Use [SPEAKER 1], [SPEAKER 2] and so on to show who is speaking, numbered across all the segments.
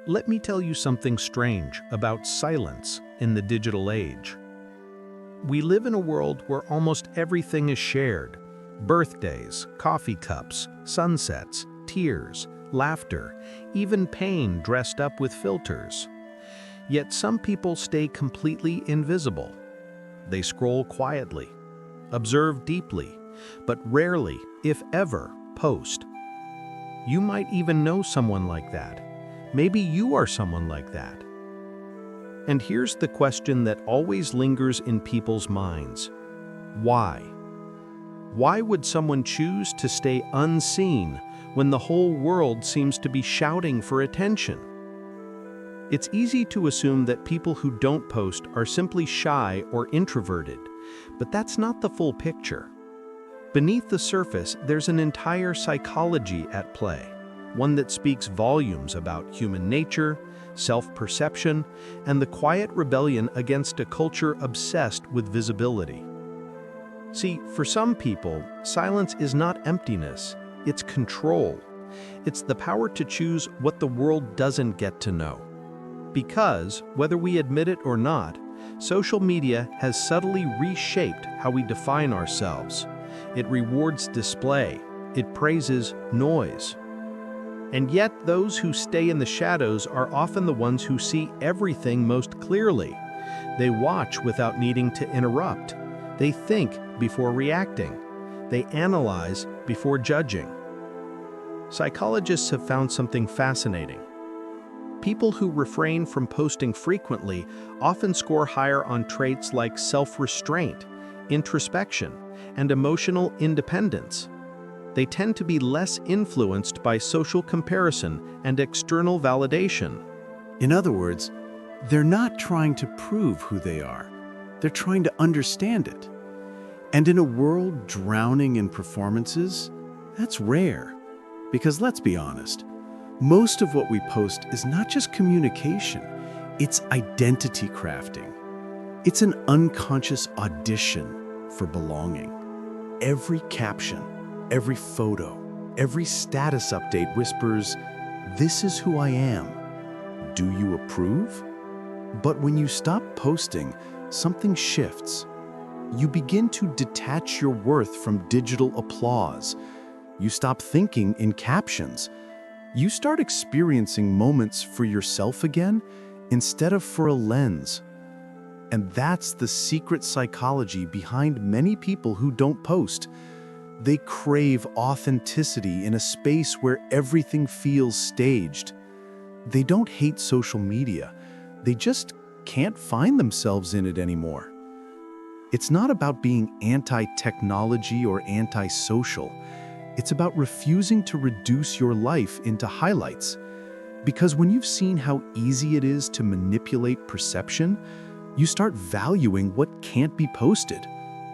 [SPEAKER 1] Let me tell you something strange about silence in the digital age. We live in a world where almost everything is shared. Birthdays, coffee cups, sunsets, tears, laughter, even pain dressed up with filters. Yet some people stay completely invisible. They scroll quietly, observe deeply, but rarely, if ever, post. You might even know someone like that. Maybe you are someone like that. And here's the question that always lingers in people's minds. Why? Why would someone choose to stay unseen when the whole world seems to be shouting for attention? It's easy to assume that people who don't post are simply shy or introverted, but that's not the full picture. Beneath the surface, there's an entire psychology at play, one that speaks volumes about human nature, self-perception, and the quiet rebellion against a culture obsessed with visibility. See, for some people, silence is not emptiness, it's control. It's the power to choose what the world doesn't get to know. Because, whether we admit it or not, social media has subtly reshaped how we define ourselves. It rewards display, it praises noise. And yet, those who stay in the shadows are often the ones who see everything most clearly. They watch without needing to interrupt. They think before reacting. They analyze before judging. Psychologists have found something fascinating. People who refrain from posting frequently often score higher on traits like self-restraint, introspection, and emotional independence. They tend to be less influenced by social comparison and external validation.
[SPEAKER 2] In other words, they're not trying to prove who they are. They're trying to understand it. And in a world drowning in performances, that's rare. Because let's be honest, most of what we post is not just communication, it's identity crafting. It's an unconscious audition for belonging. Every caption, every photo, every status update whispers, "This is who I am. Do you approve?" But when you stop posting, something shifts. You begin to detach your worth from digital applause. You stop thinking in captions. You start experiencing moments for yourself again instead of for a lens. And that's the secret psychology behind many people who don't post. They crave authenticity in a space where everything feels staged. They don't hate social media. They just can't find themselves in it anymore. It's not about being anti-technology or anti-social. It's about refusing to reduce your life into highlights. Because when you've seen how easy it is to manipulate perception, you start valuing what can't be posted.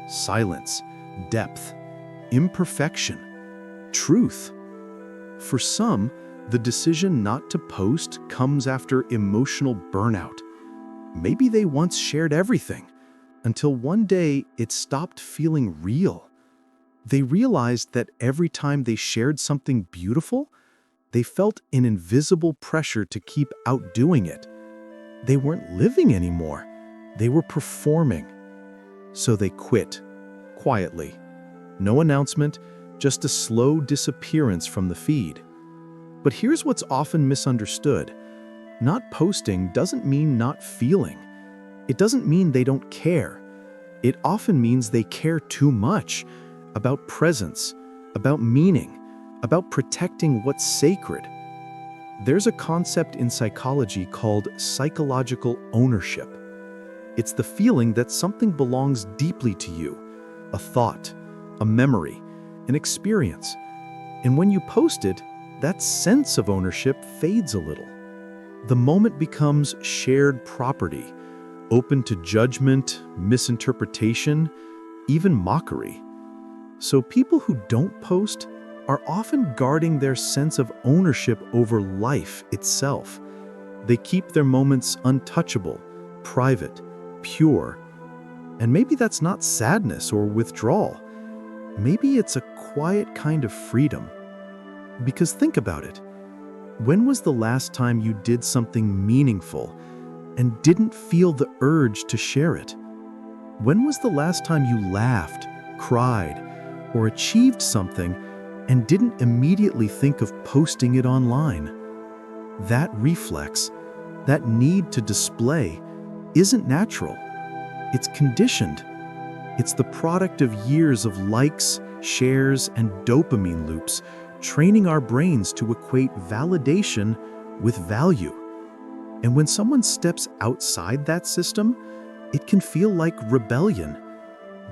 [SPEAKER 2] Silence, depth, imperfection, truth. For some, the decision not to post comes after emotional burnout. Maybe they once shared everything, until one day it stopped feeling real. They realized that every time they shared something beautiful, they felt an invisible pressure to keep outdoing it. They weren't living anymore. They were performing. So they quit, quietly. No announcement, just a slow disappearance from the feed. But here's what's often misunderstood. Not posting doesn't mean not feeling. It doesn't mean they don't care. It often means they care too much about presence, about meaning, about protecting what's sacred. There's a concept in psychology called psychological ownership. It's the feeling that something belongs deeply to you, a thought, a memory, an experience. And when you post it, that sense of ownership fades a little. The moment becomes shared property, open to judgment, misinterpretation, even mockery. So people who don't post are often guarding their sense of ownership over life itself. They keep their moments untouchable, private, pure. And maybe that's not sadness or withdrawal. Maybe it's a quiet kind of freedom. Because think about it. When was the last time you did something meaningful and didn't feel the urge to share it? When was the last time you laughed, cried, or achieved something and didn't immediately think of posting it online? That reflex, that need to display, isn't natural. It's conditioned. It's the product of years of likes, shares, and dopamine loops, training our brains to equate validation with value. And when someone steps outside that system, it can feel like rebellion,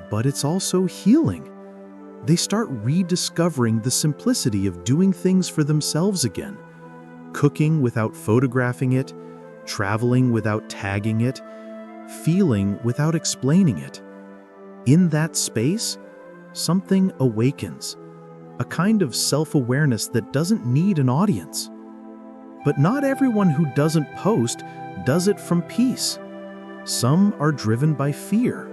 [SPEAKER 2] but it's also healing. They start rediscovering the simplicity of doing things for themselves again. Cooking without photographing it, traveling without tagging it, feeling without explaining it. In that space, something awakens, a kind of self-awareness that doesn't need an audience. But not everyone who doesn't post does it from peace. Some are driven by fear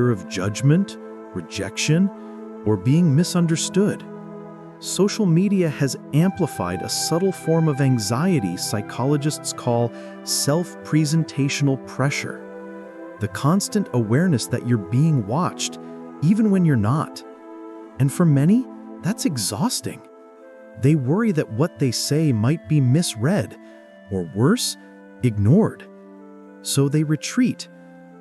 [SPEAKER 2] of judgment, rejection, or being misunderstood. Social media has amplified a subtle form of anxiety psychologists call self-presentational pressure. The constant awareness that you're being watched, even when you're not. And for many, that's exhausting. They worry that what they say might be misread, or worse, ignored. So they retreat,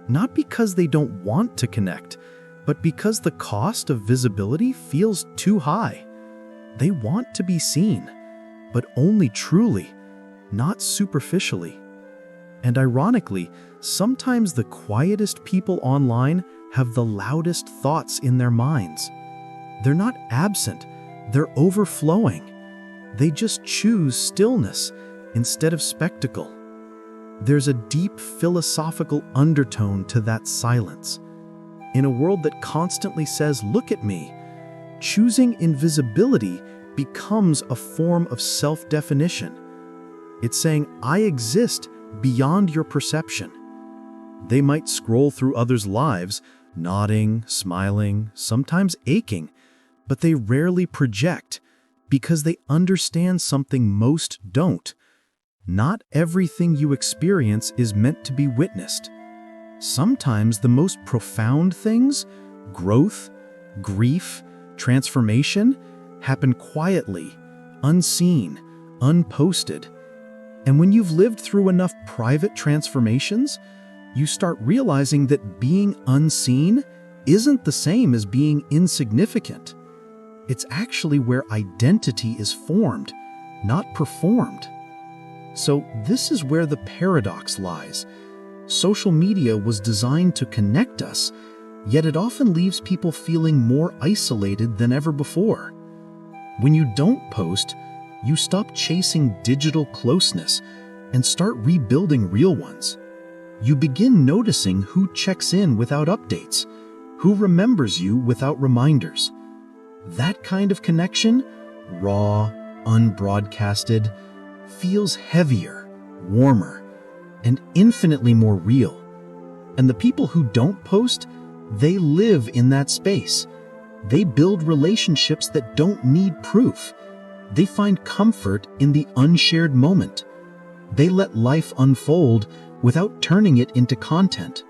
[SPEAKER 2] not because they don't want to connect, but because the cost of visibility feels too high. They want to be seen, but only truly, not superficially. And ironically, sometimes the quietest people online have the loudest thoughts in their minds. They're not absent, they're overflowing. They just choose stillness instead of spectacle. There's a deep philosophical undertone to that silence. In a world that constantly says, "Look at me," choosing invisibility becomes a form of self-definition. It's saying, "I exist beyond your perception." They might scroll through others' lives, nodding, smiling, sometimes aching, but they rarely project because they understand something most don't. Not everything you experience is meant to be witnessed. Sometimes the most profound things, growth, grief, transformation, happen quietly, unseen, unposted. And when you've lived through enough private transformations, you start realizing that being unseen isn't the same as being insignificant. It's actually where identity is formed, not performed. So this is where the paradox lies. Social media was designed to connect us, yet it often leaves people feeling more isolated than ever before. When you don't post, you stop chasing digital closeness and start rebuilding real ones. You begin noticing who checks in without updates, who remembers you without reminders. That kind of connection, raw, unbroadcasted, feels heavier, warmer, and infinitely more real. And the people who don't post, they live in that space. They build relationships that don't need proof. They find comfort in the unshared moment. They let life unfold without turning it into content.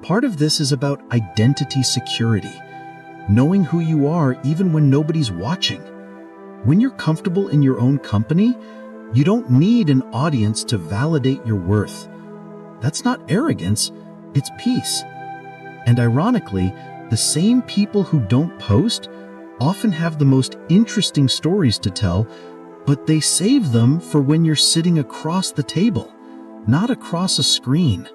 [SPEAKER 2] Part of this is about identity security, knowing who you are even when nobody's watching. When you're comfortable in your own company, you don't need an audience to validate your worth. That's not arrogance, it's peace. And ironically, the same people who don't post often have the most interesting stories to tell, but they save them for when you're sitting across the table, not across a screen.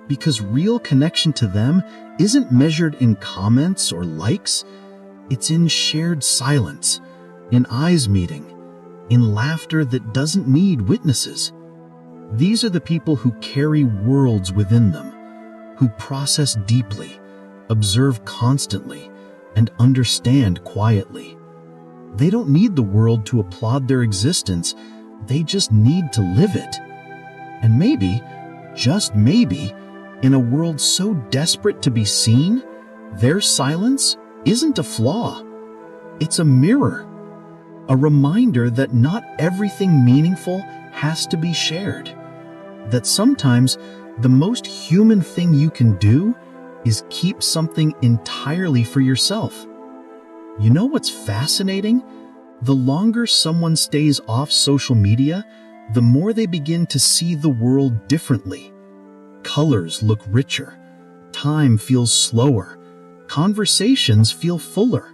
[SPEAKER 2] Because real connection to them isn't measured in comments or likes, it's in shared silence, in eyes meeting, in laughter that doesn't need witnesses. These are the people who carry worlds within them, who process deeply, observe constantly, and understand quietly. They don't need the world to applaud their existence, they just need to live it. And maybe, just maybe, in a world so desperate to be seen, their silence isn't a flaw. It's a mirror A reminder that not everything meaningful has to be shared. That sometimes the most human thing you can do is keep something entirely for yourself. You know what's fascinating? The longer someone stays off social media, the more they begin to see the world differently. Colors look richer, time feels slower, conversations feel fuller.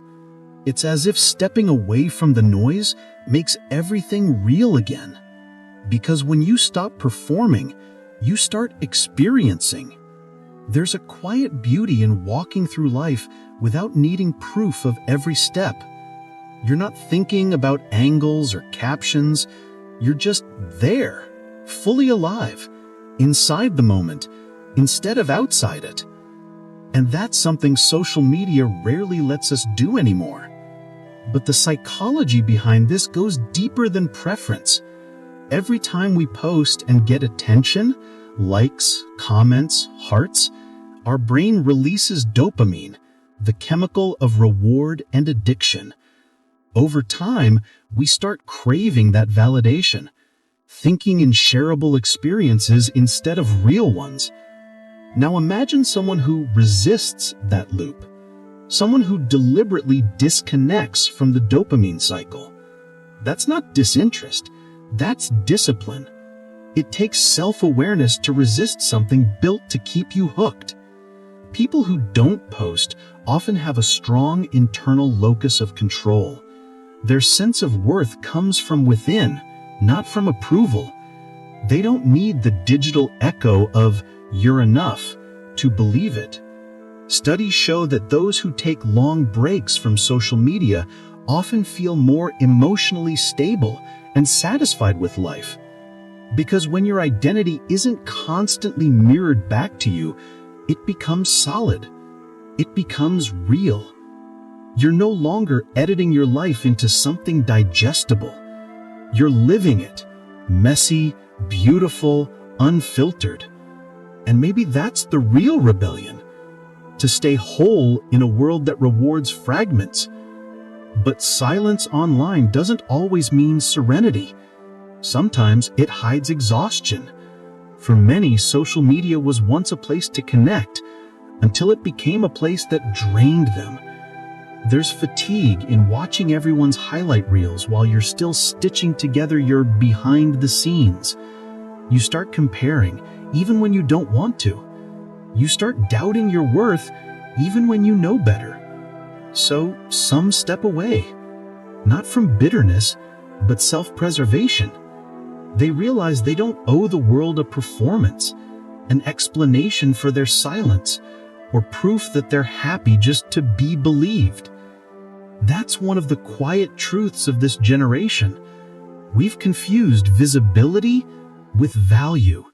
[SPEAKER 2] It's as if stepping away from the noise makes everything real again. Because when you stop performing, you start experiencing. There's a quiet beauty in walking through life without needing proof of every step. You're not thinking about angles or captions. You're just there, fully alive, inside the moment, instead of outside it. And that's something social media rarely lets us do anymore. But the psychology behind this goes deeper than preference. Every time we post and get attention, likes, comments, hearts, our brain releases dopamine, the chemical of reward and addiction. Over time, we start craving that validation, thinking in shareable experiences instead of real ones. Now imagine someone who resists that loop, someone who deliberately disconnects from the dopamine cycle. That's not disinterest, that's discipline. It takes self-awareness to resist something built to keep you hooked. People who don't post often have a strong internal locus of control. Their sense of worth comes from within, not from approval. They don't need the digital echo of "you're enough" to believe it. Studies show that those who take long breaks from social media often feel more emotionally stable and satisfied with life. Because when your identity isn't constantly mirrored back to you, it becomes solid. It becomes real. You're no longer editing your life into something digestible. You're living it, messy, beautiful, unfiltered. And maybe that's the real rebellion, to stay whole in a world that rewards fragments. But silence online doesn't always mean serenity. Sometimes it hides exhaustion. For many, social media was once a place to connect, until it became a place that drained them. There's fatigue in watching everyone's highlight reels while you're still stitching together your behind the scenes. You start comparing, even when you don't want to. You start doubting your worth, even when you know better. So some step away, not from bitterness, but self-preservation. They realize they don't owe the world a performance, an explanation for their silence, or proof that they're happy just to be believed. That's one of the quiet truths of this generation. We've confused visibility with value.